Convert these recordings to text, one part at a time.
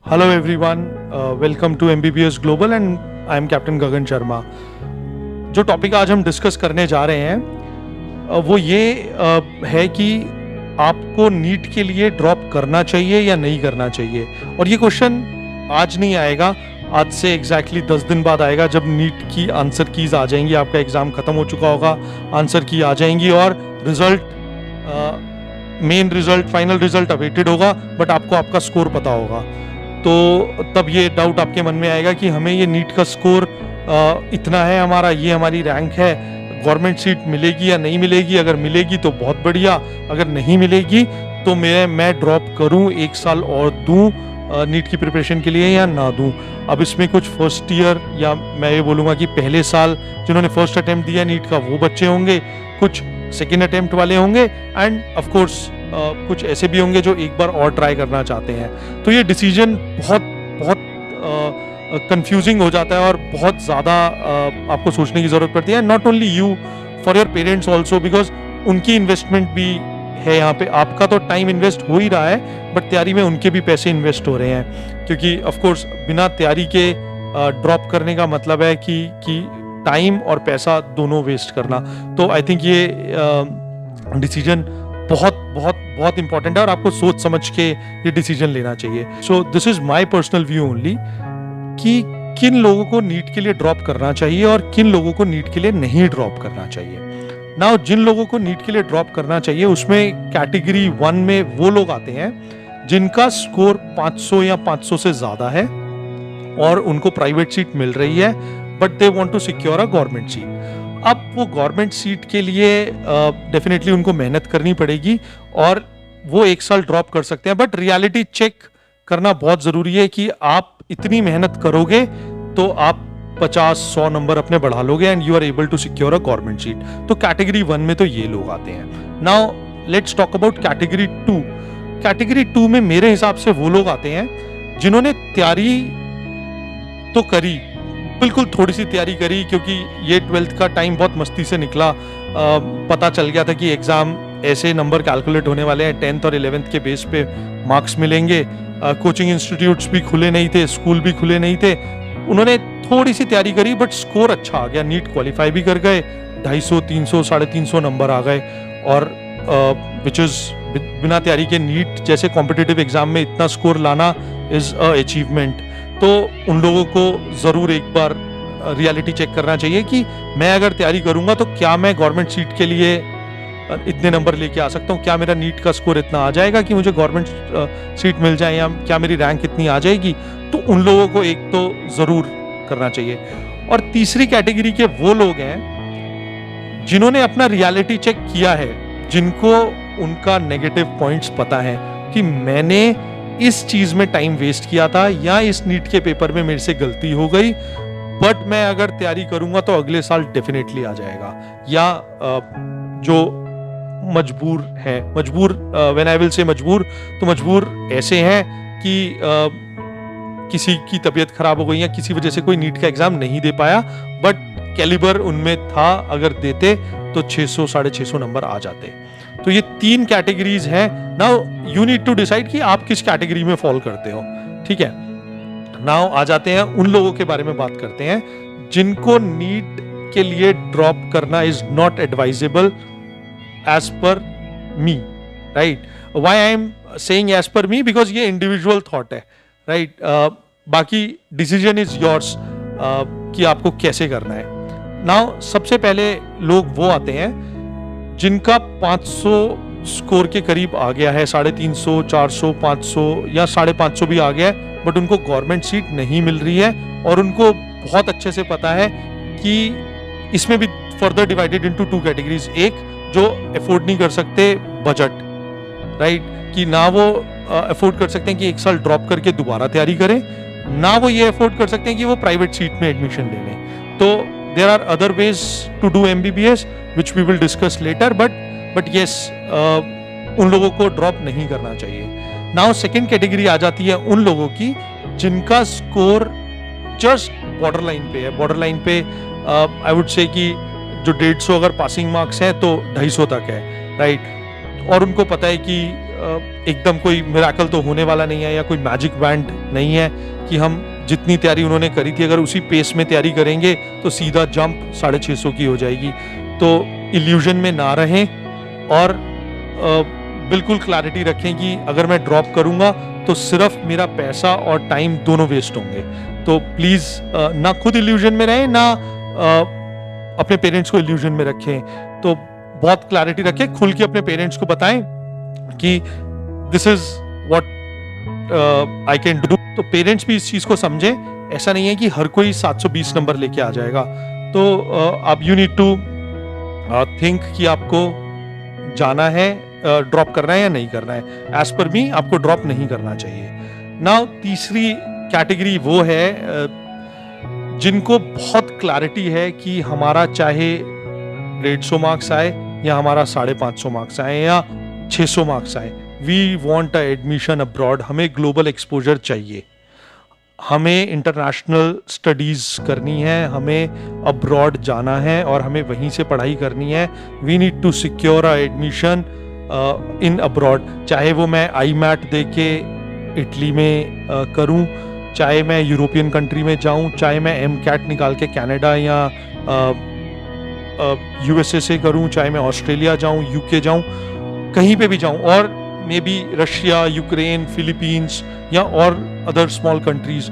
Hello everyone, welcome to MBBS Global and I am Captain गगन शर्मा। जो topic आज हम discuss करने जा रहे हैं वो ये है कि आपको नीट के लिए ड्रॉप करना चाहिए या नहीं करना चाहिए। और ये क्वेश्चन आज नहीं आएगा, आज से एग्जैक्टली 10 दिन बाद आएगा, जब नीट की आंसर कीज आ जाएंगी, आपका एग्ज़ाम ख़त्म हो चुका होगा, आंसर की आ जाएंगी और result main result final result awaited होगा, बट आपको आपका स्कोर पता होगा। तो तब ये डाउट आपके मन में आएगा कि हमें ये नीट का स्कोर इतना है, हमारा ये हमारी रैंक है, गवर्नमेंट सीट मिलेगी या नहीं मिलेगी। अगर मिलेगी तो बहुत बढ़िया, अगर नहीं मिलेगी तो मैं ड्रॉप करूं, एक साल और दूं नीट की प्रिपरेशन के लिए या ना दूं। अब इसमें कुछ फर्स्ट ईयर या मैं ये बोलूँगा कि पहले साल जिन्होंने फर्स्ट अटेम्प्ट दिया नीट का वो बच्चे होंगे, कुछ सेकेंड अटेम्प्ट वाले होंगे एंड ऑफ कोर्स कुछ ऐसे भी होंगे जो एक बार और ट्राई करना चाहते हैं। तो ये डिसीजन बहुत कंफ्यूजिंग हो जाता है और बहुत ज़्यादा आपको सोचने की ज़रूरत पड़ती है। Not only you, for your parents also, because उनकी इन्वेस्टमेंट भी है यहाँ पे। आपका तो टाइम इन्वेस्ट हो ही रहा है, बट तैयारी में उनके भी पैसे इन्वेस्ट हो रहे हैं, क्योंकि ऑफ कोर्स बिना तैयारी के ड्रॉप करने का मतलब है कि टाइम और पैसा दोनों वेस्ट करना। तो आई थिंक ये डिसीजन बहुत इंपॉर्टेंट है और आपको सोच समझ के ये डिसीजन लेना चाहिए। So this is my personal view only कि किन लोगों को नीट के लिए ड्रॉप करना चाहिए और किन लोगों को नीट के लिए नहीं ड्रॉप करना चाहिए। नाउ जिन लोगों को नीट के लिए ड्रॉप करना चाहिए उसमें कैटेगरी 1 में वो लोग आते हैं जिनका स्कोर 500 या 500 से ज्यादा है और उनको प्राइवेट सीट मिल रही है, but they want to secure a government seat. अब वो गवर्नमेंट सीट के लिए डेफिनेटली उनको मेहनत करनी पड़ेगी और वो एक साल ड्रॉप कर सकते हैं, बट रियलिटी चेक करना बहुत ज़रूरी है कि आप इतनी मेहनत करोगे तो आप 50-100 नंबर अपने बढ़ा लोगे and you are able to secure a government seat. तो कैटेगरी 1 में तो ये लोग आते हैं। Now let's talk about category 2। Category 2 में मेरे हिसाब से वो लोग आते हैं जिन्होंने तैयारी तो करी, बिल्कुल थोड़ी सी तैयारी करी, क्योंकि ये 12th का टाइम बहुत मस्ती से निकला। पता चल गया था कि एग्ज़ाम ऐसे नंबर कैलकुलेट होने वाले हैं, 10th और 11th के बेस पे मार्क्स मिलेंगे। कोचिंग इंस्टीट्यूट्स भी खुले नहीं थे, स्कूल भी खुले नहीं थे। उन्होंने थोड़ी सी तैयारी करी बट स्कोर अच्छा आ गया, नीट क्वालिफाई भी कर गए, 250, 300, 350 नंबर आ गए। और विच इज़ बिना तैयारी के नीट जैसे कॉम्पिटिटिव एग्जाम में इतना स्कोर लाना इज़ अ अचीवमेंट। तो उन लोगों को ज़रूर एक बार रियलिटी चेक करना चाहिए कि मैं अगर तैयारी करूंगा तो क्या मैं गवर्नमेंट सीट के लिए इतने नंबर लेके आ सकता हूँ, क्या मेरा नीट का स्कोर इतना आ जाएगा कि मुझे गवर्नमेंट सीट मिल जाए, या क्या मेरी रैंक इतनी आ जाएगी। तो उन लोगों को एक तो ज़रूर करना चाहिए। और तीसरी कैटेगरी के वो लोग हैं जिन्होंने अपना रियलिटी चेक किया है, जिनको उनका नेगेटिव पॉइंट्स पता है कि मैंने इस चीज में टाइम वेस्ट किया था या इस नीट के पेपर में मेरे से गलती हो गई, बट मैं अगर तैयारी करूंगा तो अगले साल डेफिनेटली आ जाएगा। या जो मजबूर है, मजबूर व्हेन आई विल से मजबूर, तो मजबूर ऐसे हैं कि किसी की तबीयत खराब हो गई या किसी वजह से कोई नीट का एग्जाम नहीं दे पाया, बट कैलिबर उनमें था, अगर देते तो 600 650 नंबर आ जाते। तो ये 3 कैटेगरीज हैं। Now you need to decide कि आप किस कैटेगरी में फॉल करते हो, ठीक है। नाउ आ जाते हैं उन लोगों के बारे में बात करते हैं जिनको नीट के लिए ड्रॉप करना is not advisable as per me, right. Why I am saying as per me, because ये इंडिविजुअल थॉट है, राइट। बाकी डिसीजन इज योर्स कि आपको कैसे करना है। नाउ सबसे पहले लोग वो आते हैं जिनका 500 स्कोर के करीब आ गया है, 350, 400, 500 या 550 भी आ गया है, बट उनको गवर्नमेंट सीट नहीं मिल रही है और उनको बहुत अच्छे से पता है कि इसमें भी फर्दर डिवाइडेड इनटू 2 कैटेगरीज। एक जो अफोर्ड नहीं कर सकते बजट, राइट, कि ना वो अफोर्ड कर सकते हैं कि एक साल ड्रॉप करके दोबारा तैयारी करें, ना वो ये अफोर्ड कर सकते हैं कि वो प्राइवेट सीट में एडमिशन ले लें। तो there are other ways to do MBBS which we will discuss later, but yes, उन लोगों को ड्रॉप नहीं करना चाहिए। नाउ सेकेंड कैटेगरी आ जाती है उन लोगों की जिनका स्कोर जस्ट बॉर्डर लाइन पे है। बॉर्डर लाइन पे आई वुड से कि जो 150 अगर पासिंग मार्क्स हैं तो 250 तक है, राइट। और उनको पता है कि एकदम कोई मिराकल तो होने वाला नहीं है या कोई मैजिक बैंड नहीं है कि हम जितनी तैयारी उन्होंने करी थी अगर उसी पेस में तैयारी करेंगे तो सीधा जंप 650 की हो जाएगी। तो इल्यूजन में ना रहें और बिल्कुल क्लैरिटी रखें कि अगर मैं ड्रॉप करूंगा तो सिर्फ मेरा पैसा और टाइम दोनों वेस्ट होंगे। तो प्लीज़ ना खुद इल्यूजन में रहें ना अपने पेरेंट्स को इल्यूजन में रखें। तो बहुत क्लैरिटी रखें, खुल के अपने पेरेंट्स को बताएं कि this is what I can do. तो पेरेंट्स भी इस चीज को समझें। ऐसा नहीं है कि हर कोई 720 नंबर लेके आ जाएगा। तो अब यू नीड टू थिंक कि आपको जाना है, ड्रॉप करना है या नहीं करना है। एज पर मी आपको ड्रॉप नहीं करना चाहिए। नाउ तीसरी कैटेगरी वो है जिनको बहुत क्लैरिटी है कि हमारा चाहे 150 मार्क्स आए या हमारा 550 मार्क्स आए या 600 मार्क्स आए, we want a admission abroad. हमें ग्लोबल एक्सपोजर चाहिए, हमें इंटरनेशनल स्टडीज करनी है, हमें अब्रॉड जाना है और हमें वहीं से पढ़ाई करनी है। We need to secure a admission in abroad. चाहे वो मैं IMAT दे के इटली में करूं, चाहे मैं यूरोपियन कंट्री में जाऊं, चाहे मैं MCAT निकाल के कनाडा या USA से करूं, चाहे मैं ऑस्ट्रेलिया जाऊं, UK जाऊं, कहीं पे भी जाऊं, और may be Russia, Ukraine, Philippines या और अदर स्मॉल कंट्रीज,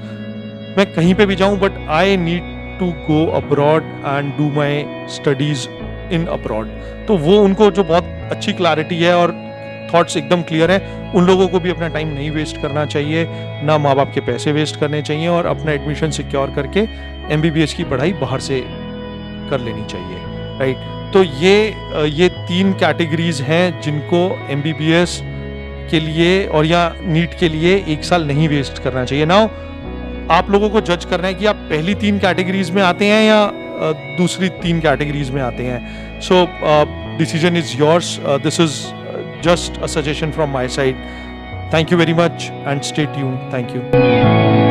मैं कहीं पे भी जाऊं, but I need to go abroad and do my studies in abroad. तो वो उनको जो बहुत अच्छी क्लैरिटी है और थॉट्स एकदम क्लियर है, उन लोगों को भी अपना टाइम नहीं वेस्ट करना चाहिए, ना माँ बाप के पैसे वेस्ट करने चाहिए, और अपना एडमिशन सिक्योर करके MBBS की पढ़ाई बाहर से कर लेनी चाहिए, राइट। तो ये 3 कैटेगरीज हैं जिनको MBBS के लिए और या नीट के लिए 1 साल नहीं वेस्ट करना चाहिए। नाउ आप लोगों को जज करना है कि आप पहली 3 कैटेगरीज में आते हैं या दूसरी 3 कैटेगरीज में आते हैं। So decision is yours. This is just a suggestion from my side. Thank you very much and stay tuned. Thank you.